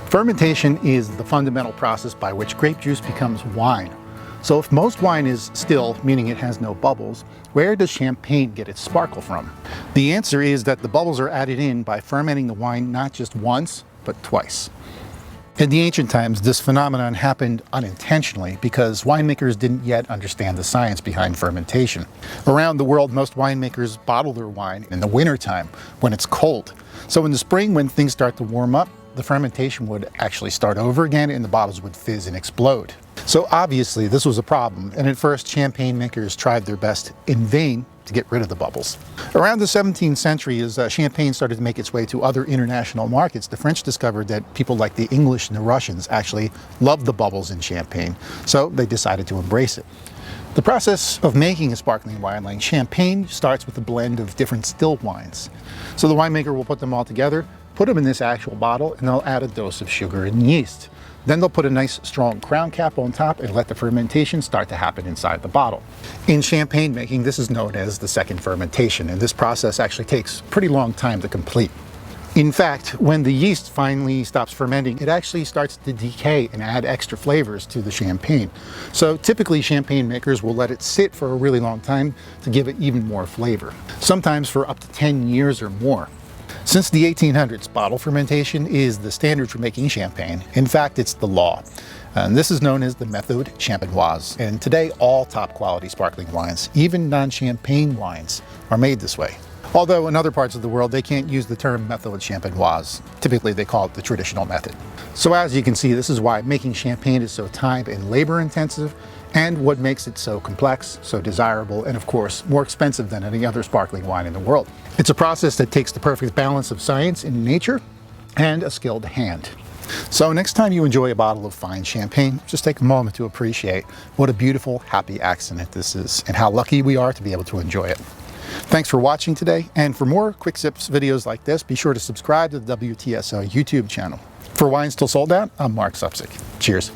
Fermentation is the fundamental process by which grape juice becomes wine. So if most wine is still, meaning it has no bubbles, where does champagne get its sparkle from? The answer is that the bubbles are added in by fermenting the wine not just once, but twice. In the ancient times, this phenomenon happened unintentionally because winemakers didn't yet understand the science behind fermentation. Around the world, most winemakers bottle their wine in the wintertime when it's cold. So in the spring, when things start to warm up, the fermentation would actually start over again and the bottles would fizz and explode. So obviously this was a problem, and at first champagne makers tried their best in vain to get rid of the bubbles. Around the 17th century, as champagne started to make its way to other international markets, the French discovered that people like the English and the Russians actually loved the bubbles in champagne, so they decided to embrace it. The process of making a sparkling wine like champagne starts with a blend of different still wines. So the winemaker will put them all together, put them in this actual bottle, and they'll add a dose of sugar and yeast. Then they'll put a nice strong crown cap on top and let the fermentation start to happen inside the bottle. In champagne making, this is known as the second fermentation, and this process actually takes a pretty long time to complete. In fact, when the yeast finally stops fermenting, it actually starts to decay and add extra flavors to the champagne. So typically champagne makers will let it sit for a really long time to give it even more flavor, sometimes for up to 10 years or more. Since the 1800s, bottle fermentation is the standard for making champagne. In fact, it's the law. And this is known as the Methode Champenoise. And today, all top quality sparkling wines, even non-champagne wines, are made this way. Although in other parts of the world, they can't use the term Methode Champenoise. Typically, they call it the traditional method. So as you can see, this is why making champagne is so time and labor intensive, and what makes it so complex, so desirable, and of course, more expensive than any other sparkling wine in the world. It's a process that takes the perfect balance of science and nature and a skilled hand. So next time you enjoy a bottle of fine champagne, just take a moment to appreciate what a beautiful, happy accident this is and how lucky we are to be able to enjoy it. Thanks for watching today, and for more Quick Sips videos like this, be sure to subscribe to the WTSO YouTube channel. For Wine Still Sold Out, I'm Marc Supsic. Cheers.